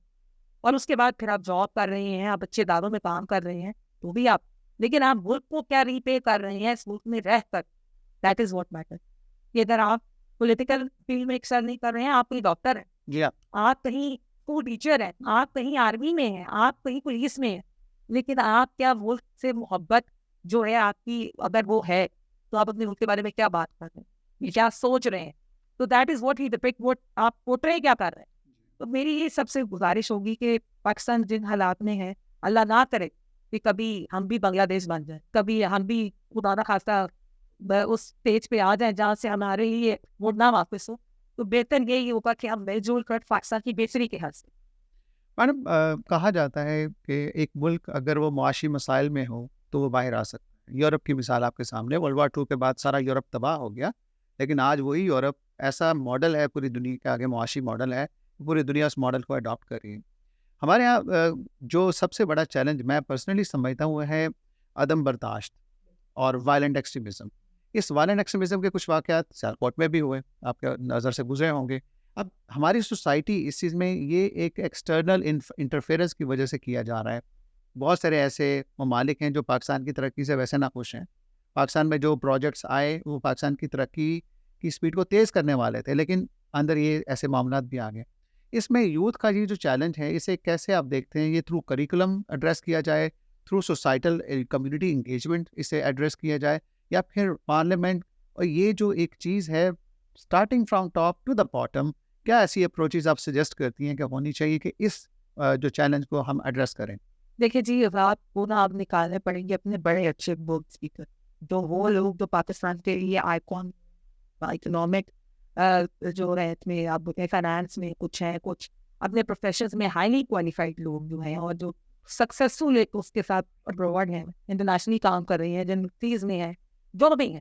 اور اس کے بعد پھر آپ جاب کر رہے ہیں، آپ اچھے اداروں میں کام کر رہے ہیں تو بھی آپ، لیکن آپ ملک کو کیا ری پے کر رہے ہیں اس ملک میں رہ کر، دیٹ از واٹ میٹر۔ کہ اگر آپ پولیٹیکل فیلڈ میں ایکسل نہیں کر رہے ہیں، آپ کوئی ڈاکٹر ہیں، جی آپ کہیں اسکول ٹیچر ہیں، آپ کہیں آرمی میں ہیں، آپ کہیں پولیس میں ہیں، لیکن آپ کیا ملک سے محبت جو ہے آپ کی اگر وہ ہے تو آپ اپنے ملک کے بارے میں کیا بات کر رہے ہیں، کیا سوچ رہے ہیں؟ تو that is what he depict, what آپ پورٹرے کیا کر رہے ہیں۔ تو میری یہ سب سے گزارش ہوگی کہ پاکستان جن حالات میں ہے، اللہ نہ کرے کہ کبھی ہم بھی بنگلہ دیش بن جائیں، کبھی ہم بھی خدا نہ خواستہ اس اسٹیج پہ آ جائیں جہاں سے ہمارے لیے موڑ نہ واپس ہو، تو بہتر یہی ہوگا کہ ہم مل جل کر پاکستان کی بہتری کے حاصل۔ میڈم کہا جاتا ہے کہ ایک ملک اگر وہ معاشی مسائل میں ہو تو وہ باہر آ سکتا ہے۔ یورپ کی مثال آپ کے سامنے، ورلڈ وار 2 کے بعد سارا یورپ تباہ ہو گیا، لیکن آج وہی یورپ ایسا ماڈل ہے پوری دنیا کے آگے، معاشی ماڈل ہے، پوری دنیا اس ماڈل کو اڈاپٹ کر رہی ہے۔ ہمارے یہاں جو سب سے بڑا چیلنج میں پرسنلی سمجھتا ہوں وہ ہے عدم برداشت اور وائلنٹ ایکسٹریمزم۔ اس وائلنٹ ایکسٹریمزم کے کچھ واقعات سیالکوٹ میں بھی ہوئے، آپ کے نظر سے گزرے ہوں گے۔ اب ہماری سوسائٹی اس چیز میں یہ ایک ایکسٹرنل انٹرفیئرنس کی وجہ سے کیا جا رہا ہے۔ بہت سارے ایسے ممالک ہیں جو پاکستان کی ترقی سے ویسے ناخوش ہیں۔ پاکستان میں جو پروجیکٹس آئے وہ پاکستان کی ترقی کی سپیڈ کو تیز کرنے والے تھے، لیکن اندر یہ ایسے معاملات بھی آ گئے۔ اس میں یوتھ کا یہ جو چیلنج ہے اسے کیسے آپ دیکھتے ہیں؟ یہ تھرو کریکولم ایڈریس کیا جائے، تھرو سوسائٹل کمیونٹی انگیجمنٹ اسے ایڈریس کیا جائے، یا پھر پارلیمنٹ؟ اور یہ جو ایک چیز ہے starting from top to the bottom, کیا ایسی اپروچز آپ سجیسٹ کرتی ہیں کہ ہونی چاہیے کہ اس جو چیلنج کو ہم ایڈریس کریں؟ دیکھیے جی، رات کو نا آپ نکالنے پڑیں گے اپنے بڑے اچھے بورڈ اسپیکر، جو وہ لوگ جو پاکستان کے لیے آئیکن، اکنامک جو ہے اس میں آپ فائنانس میں کچھ ہیں، کچھ اپنے پروفیشنز میں ہائیلی کوالیفائڈ لوگ جو ہیں اور جو سکسیسفل ایک اس کے ساتھ ابروڈ ہیں، انٹرنیشنلی کام کر رہی ہیں، جن چیز میں ہیں، جو بھی ہیں،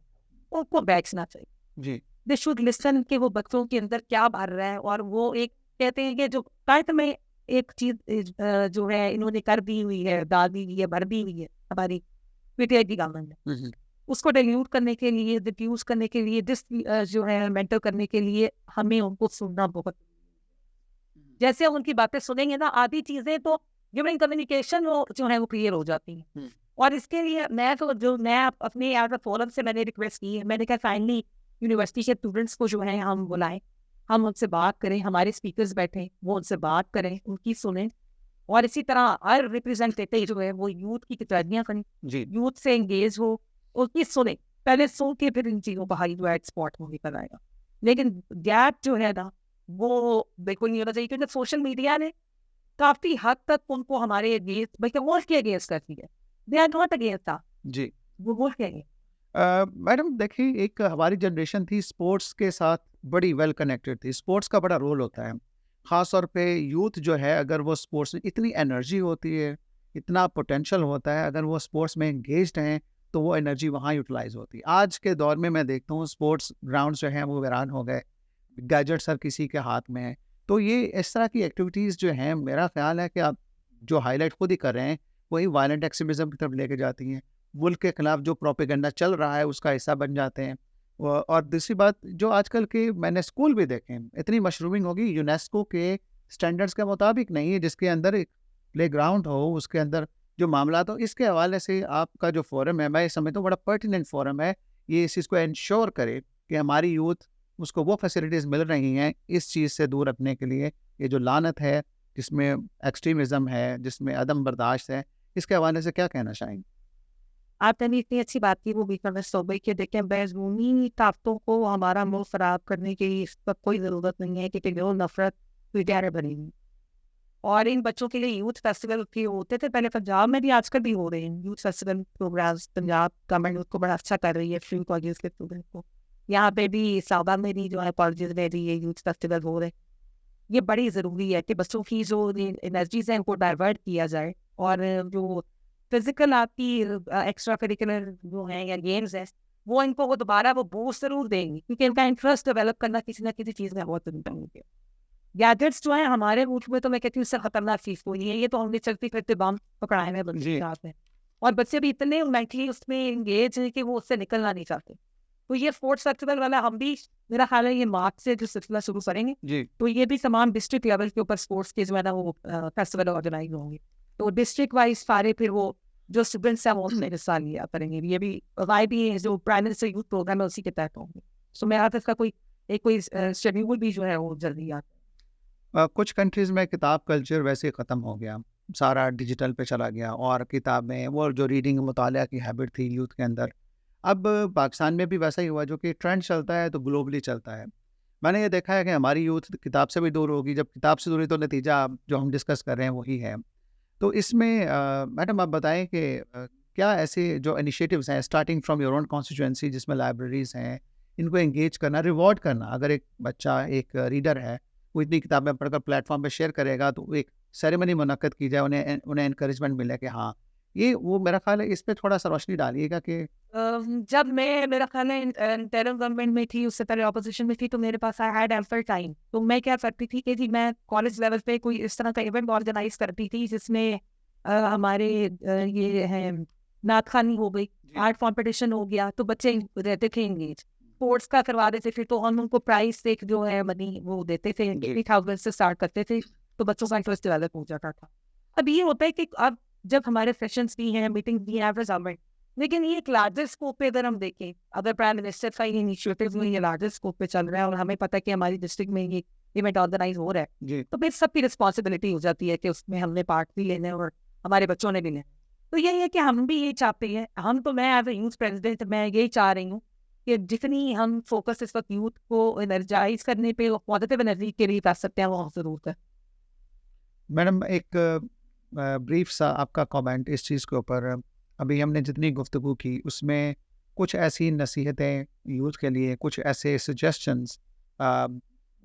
ان کو بیچنا چاہیے۔ جی دے شوڈ لسن کہ وہ بچوں کے اندر کیا بھر رہا ہے، اور وہ ایک کہتے ہیں کہ جو قائد میں ایک چیز جو ہے انہوں نے کر دی ہوئی ہے، ڈال دی ہوئی ہے، بھر دی ہوئی ہے ہماری پی ٹی آئی کی گورنمنٹ نے، اس کو ڈیلیوٹ کرنے کے لیے، ڈیفیوز کرنے کے لیے، جو ہے مینٹر کرنے کے لیے ہمیں ان کو سننا بہت، جیسے ہم ان کی باتیں سنیں گے نا، آدھی چیزیں تو ڈیورنگ کمیونیکیشن جو ہے وہ کلیئر ہو جاتی ہیں۔ اور اس کے لیے میں اپنے فورم سے میں نے ریکویسٹ کی ہے، میں نے کہا فائنلی یونیورسٹی کے اسٹوڈنٹس کو جو ہے ہم بلائیں، ہم ان سے بات کریں، ہمارے اسپیکرز بیٹھیں، وہ ان سے بات کریں، ان کی سنیں، اور اسی طرح ہر ریپرزینٹیٹیو جو ہے وہ یوتھ کی کچہریاں کریں، جی یوتھ سے انگیج ہو، ان کی سنیں، پہلے سن کے پھر ان چیزوں کا ہائی وائڈ اسپاٹ ہو نکل آئے گا۔ لیکن گیپ جو ہے نا وہ بالکل نہیں ہونا چاہیے، کیونکہ سوشل میڈیا نے کافی حد تک ان کو ہمارے اگینسٹ، بلکہ ملک کے اگینسٹ کرتی ہے، دے آر ناٹ اگینسٹ، جی وہ ملک کے اگینسٹ۔ میڈم دیکھیے، ایک ہماری جنریشن تھی اسپورٹس کے ساتھ بڑی ویل کنیکٹڈ تھی، اسپورٹس کا بڑا رول ہوتا ہے، خاص طور پہ یوتھ جو ہے اگر وہ اسپورٹس میں اتنی انرجی ہوتی ہے، اتنا پوٹینشیل ہوتا ہے، اگر وہ اسپورٹس میں انگیجڈ ہیں تو وہ انرجی وہاں یوٹیلائز ہوتی ہے. آج کے دور میں میں دیکھتا ہوں اسپورٹس گراؤنڈ جو ہیں وہ ویران ہو گئے, گیجٹس ہر کسی کے ہاتھ میں ہیں. تو یہ اس طرح کی ایکٹیویٹیز جو ہیں میرا خیال ہے کہ آپ جو ہائی لائٹ خود ہی کر رہے ہیں وہی وائلنٹ ایکسٹریمزم کی طرف لے کے جاتی ہیں. ملک کے خلاف جو پروپیگنڈا چل رہا ہے اس کا حصہ بن جاتے ہیں. اور دوسری بات جو آج کل کے میں نے اسکول بھی دیکھے ہیں, اتنی مشرومنگ ہوگی یونیسکو کے اسٹینڈرڈس کے مطابق نہیں ہے, جس کے اندر ایک پلے گراؤنڈ ہو, اس کے اندر جو معاملات ہو. اس کے حوالے سے آپ کا جو فورم ہے میں سمجھتا ہوں بڑا پرٹیننٹ فورم ہے. یہ اس چیز کو انشور کرے کہ ہماری یوتھ اس کو وہ فیسلٹیز مل رہی ہیں اس چیز سے دور رکھنے کے لیے. یہ جو لعنت ہے جس میں ایکسٹریمزم ہے, جس میں عدم برداشت ہے, اس کے حوالے سے کیا کہنا چاہیں گے؟ آپ نے اتنی اچھی بات کی وہ بھی میں صوبے کے دیکھیں بیرونی طاقتوں کو ہمارا ملک خراب کرنے کی اس وقت کوئی ضرورت نہیں ہے کہ وہ نفرت پیٹیارے بنی ہوئی. اور ان بچوں کے لیے یوتھ فیسٹیول بھی ہوتے تھے پہلے, پنجاب میں بھی آج کل بھی ہو رہے ہیں youth festival programmes. Punjab government اس کو بڑا اچھا کر رہی ہے فری کالجز کے اسٹوڈنٹ کو. یہاں پہ بھی صوبہ میں بھی جو ہے کالجز میں بھی یہ یوتھ فیسٹیول ہو رہے ہیں. یہ بڑی ضروری ہے کہ بچوں کی جو انرجیز ہیں ان کو ڈائیورٹ کیا جائے, اور جو فزیکل آپ کی ایکسٹرا کریکولر جو ہیں یا گیمز ہیں وہ ان کو وہ دوبارہ وہ بوسٹ ضرور دیں گی, کیونکہ ان کا انٹرسٹ ڈیولپ کرنا کسی نہ کسی چیز میں بہت ضروری ہے. گیجٹس جو ہیں ہمارے ملک میں تو میں کہتی ہوں اس سے خطرناک چیز کوئی نہیں ہے. یہ تو ہم نے چلتی پھرتے بم پکڑائے ہیں بچے کے ہاتھ میں, اور بچے بھی اتنے مینٹلی اس میں انگیج ہیں کہ وہ اس سے نکلنا نہیں چاہتے. تو یہ اسپورٹس فیسٹیول والا ہم بھی میرا خیال ہے یہ مارچ سے جو سلسلہ شروع کریں گے تو یہ بھی تمام ڈسٹرکٹ لیول کے اوپر اسپورٹس کے جو ہے نا وہ فیسٹیول آرگنائز ہوں گے. تو ڈسٹرکٹ وائز سارے پھر وہ جو اسٹوڈنٹس ہیں وہ اس میں حصہ لیا کریں گے. یہ بھی وائی بھی جو پرائم منسٹر یوتھ پروگرام ہے اسی کے تحت ہوں گے. سو میرا اس کا کوئی شیڈیول بھی جو ہے وہ جلدی آتا ہے. کچھ کنٹریز میں کتاب کلچر ویسے ختم ہو گیا, سارا ڈیجیٹل پہ چلا گیا, اور کتابیں وہ جو ریڈنگ مطالعہ کی ہیبٹ تھی یوتھ کے اندر, اب پاکستان میں بھی ویسا ہی ہوا. جو کہ ٹرینڈ چلتا ہے تو گلوبلی چلتا ہے. میں نے یہ دیکھا ہے کہ ہماری یوتھ کتاب سے بھی دور ہوگی. جب کتاب سے دوری تو نتیجہ جو ہم ڈسکس کر رہے ہیں وہی ہے. تو اس میں میڈم آپ بتائیں کہ کیا ایسے جو انیشیٹوز ہیں starting from your own constituency جس میں لائبریریز ہیں, ان کو انگیج کرنا, ریوارڈ کرنا. اگر ایک بچہ ایک ریڈر ہے وہ اتنی کتابیں پڑھ کر پلیٹ فارم پہ شیئر کرے گا تو ایک سیریمنی منعقد کی جائے, انہیں انکریجمنٹ ملے کہ ہاں یہ وہ. میرا خیال ہے اس پہ تھوڑا سا روشنی ڈالیے گا کہ جب میں میرا خیال ہے انٹرم گورنمنٹ میں تھی, اس سے پہلے اپوزیشن میں تھی, تو میرے پاس آئی ہیڈ ایمپل ٹائم. تو میں کیا کرتی تھی کہ جی میں کالج لیول پہ کوئی اس طرح کا ایونٹ آرگنائز کرتی تھی جس میں ہمارے یہ ہے نعت خوانی ہو گئی, آرٹ کمپٹیشن ہو گیا, تو بچے رہتے تھے انگیج. اسپورٹس کا کروا دیتے تھے تو ہم ان کو پرائز ایک جو ہے منی وہ دیتے تھے, 80,000 سے اسٹارٹ کرتے تھے, تو بچوں کا انٹرسٹ ڈیولپ ہو جاتا تھا. اب یہ ہوتا ہے کہ اب جب ہمارے سیشنس بھی ہیں, میٹنگ بھی ہیں ایز گورنمنٹ, لیکن یہ ایک لارجر اسکوپ پہ اگر ہم دیکھیں, اگر پرائم منسٹر کا یہ انیشیٹو میں یہ لارجر اسکوپ پہ چل رہا ہے اور ہمیں پتہ ہے کہ ہماری ڈسٹرکٹ میں یہ ایونٹ آرگنائز ہو رہا ہے, تو پھر سب کی رسپانسبلٹی ہو جاتی ہے کہ اس میں ہم نے پارٹ بھی لینا ہے اور ہمارے بچوں نے بھی لینا. تو یہی ہے کہ ہم بھی یہ چاہتے ہیں, ہم تو میں ایز اے یوتھ پریزیڈنٹ میں یہی چاہ رہی ہوں کہ جتنی ہم فوکس اس وقت یوتھ کو انرجائز کرنے پہ پازیٹیو انرجی کے لیے کر سکتے ہیں وہ ضرور ہے. میڈم ایک بریف سا آپ کا کامنٹ اس چیز کے اوپر. ابھی ہم نے جتنی گفتگو کی اس میں کچھ ایسی نصیحتیں یوتھ کے لیے, کچھ ایسے سجیشنز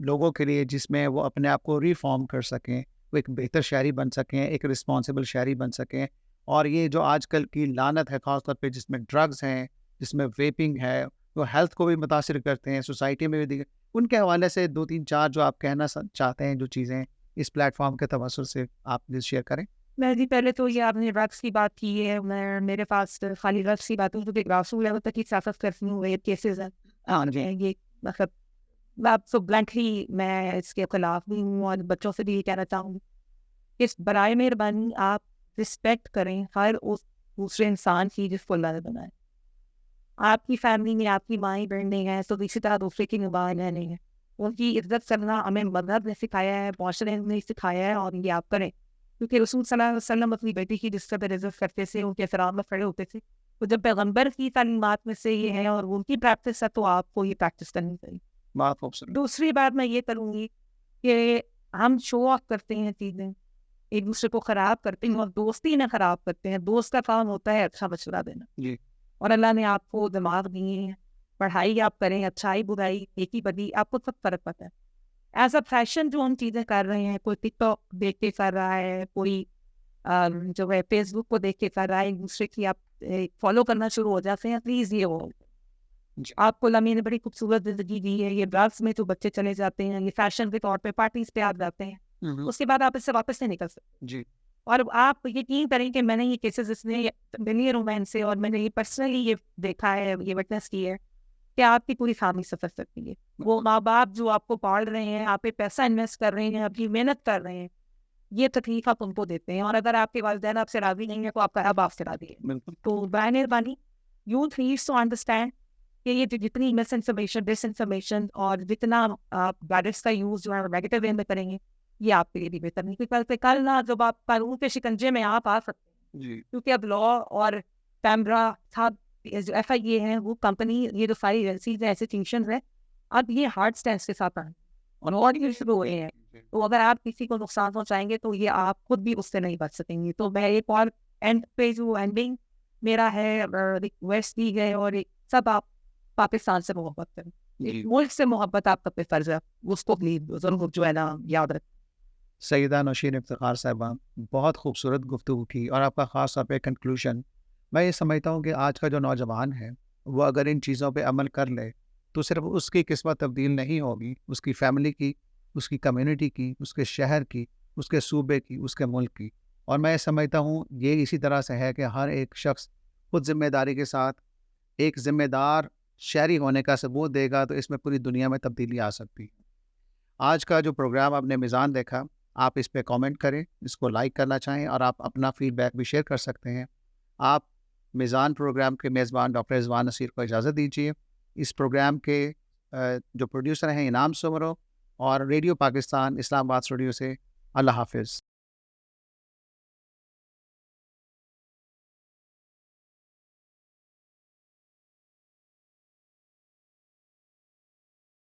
لوگوں کے لیے جس میں وہ اپنے آپ کو ریفارم کر سکیں, وہ ایک بہتر شہری بن سکیں, ایک رسپانسبل شہری بن سکیں. اور یہ جو آج کل کی لعنت ہے خاص طور پہ جس میں ڈرگز ہیں, جس میں ویپنگ ہے, وہ ہیلتھ کو بھی متاثر کرتے ہیں, سوسائٹی میں بھی ان کے حوالے سے 2-3-4 جو آپ کہنا چاہتے ہیں جو چیزیں اس پلیٹ فارم کے توسط سے آپ پلیز شیئر کریں. میں جی پہلے تو یہ آپ نے ڈرگس کی بات کی ہے, میرے پاس خالی ڈرگس کی بات ہوں جو کہ گراس روٹ لیول تک کی سیاست کرتی ہوں, ریپ کیسز ہیں یہ, مطلب آپ سو بلینکلی میں اس کے خلاف بھی ہوں, اور بچوں سے بھی یہ کہنا چاہوں گی کہ برائے مہربانی آپ رسپیکٹ کریں ہر اس دوسرے انسان کی جس کو اللہ نے بنایا. آپ کی فیملی میں آپ کی مائیں بہنیں ہیں تو اسی طرح دوسرے کی نباہ نہیں ہے. ان کی عزت کرنا ہمیں مذہب نے سکھایا ہے, معاشرے نے سکھایا ہے, اور یہ آپ کریں. کیونکہ رسول صلی اللہ علیہ وسلم اپنی بیٹی کی جس قدر عزت کرتے تھے, ان کے احترام میں کھڑے ہوتے تھے. تو جب پیغمبر کی تعلیمات میں سے یہ ہے اور ان کی پریکٹس ہے تو آپ کو یہ پریکٹس کرنی چاہیے. بات خوبصورت. دوسری بات میں یہ کروں گی کہ ہم شو آف کرتے ہیں چیزیں, ایک دوسرے کو خراب کرتے ہیں اور دوستی نہ خراب کرتے ہیں. دوست کا کام ہوتا ہے اچھا مشورہ دینا, اور اللہ نے آپ کو دماغ دیے ہیں, پڑھائی آپ کریں, اچھائی برائی ایک ہی بدی آپ کو سب فرق پتہ ہے. ایز اے فیشن جو ہم چیزیں کر رہے ہیں, کوئی ٹک ٹاک دیکھ کے کر رہا ہے, کوئی جو ہے فیس بک کو دیکھ کے کر رہا ہے, ایک دوسرے کی آپ فالو کرنا شروع ہو جاتے ہیں پلیز یہ ہو. جی. آپ کو لمحے نے بڑی خوبصورت زندگی دی ہے, یہ ڈرگس میں جو بچے چلے جاتے ہیں, یہ فیشن کے طور پہ پارٹیز پہ آپ جاتے ہیں, اس کے بعد آپ اس سے واپس نہیں نکل سکتے. جی. اور آپ یقین کریں کہ میں نے یہ کیسز اس میں ملی رومین سے, اور میں نے یہ پرسنلی یہ دیکھا ہے, یہ وٹنس کی ہے کہ آپ کی پوری فیملی سفر سکتی ہے. وہ ماں باپ جو آپ کو پال رہے ہیں, آپ پہ پیسہ انویسٹ کر رہے ہیں, اپنی محنت کر رہے ہیں, یہ تکلیف آپ ان کو دیتے ہیں. اور اگر آپ کے والدین آپ سے راضی نہیں ہے تو آپ کا اب آپ سے راضی ہے. تو برائے مہربانی یوتھ نیڈس ٹو انڈرسٹینڈ کہ یہ جتنی مس انفارمیشن, ڈس انفارمیشن, اور جتنا آپ گیجٹس کا یوز جو ہے نیگیٹو وے میں کریں گے, یہ آپ کے لیے بھی بہتر نہیں. کیونکہ کل نہ جب آپ قانون کے شکنجے میں آپ آ سکتے ہیں, جی. کیونکہ اب لا اور پیمرا تھا, جو ایف آئی اے ہیں, وہ کمپنی, یہ جو ساری ایجنسیز ہیں, انسٹیٹیوشنز ہیں, اب یہ ہارڈ اسٹینڈ کے ساتھ آئیں اور یہ شروع ہوئے ہیں. تو اگر آپ کسی کو نقصان پہنچائیں گے تو یہ آپ خود بھی اس سے نہیں بچ سکیں گے. تو میں ایک اور اینڈ پہ جو اینڈنگ میرا ہے ریکویسٹ دی ہے, اور سب آپ پاکستان سے محبت کریں, ایک ملک سے محبت آپ کا فرض ہے, اس کو ضرور جو ہے نا یاد رکھیں. سیدہ نوشین افتخار صاحبہ, بہت خوبصورت گفتگو کی, اور آپ کا خاص طور پہ کنکلوژن. میں یہ سمجھتا ہوں کہ آج کا جو نوجوان ہے وہ اگر ان چیزوں پہ عمل کر لے تو صرف اس کی قسمت تبدیل نہیں ہوگی, اس کی فیملی کی, اس کی کمیونٹی کی, اس کے شہر کی, اس کے صوبے کی, اس کے ملک کی. اور میں سمجھتا ہوں یہ اسی طرح سے ہے کہ ہر ایک شخص خود ذمہ داری کے ساتھ ایک ذمہ دار شہری ہونے کا ثبوت دے گا تو اس میں پوری دنیا میں تبدیلی آ سکتی ہے. آج کا جو پروگرام آپ نے میزان دیکھا, آپ اس پہ کامنٹ کریں, اس کو لائک کرنا چاہیں, اور آپ اپنا فیڈ بیک بھی شیئر کر سکتے ہیں. آپ میزان پروگرام کے میزبان ڈاکٹر رضوان نصیر کو اجازت دیجیے. اس پروگرام کے جو پروڈیوسر ہیں انعام سمرو, اور ریڈیو پاکستان اسلام آباد اسٹوڈیو سے اللہ حافظ.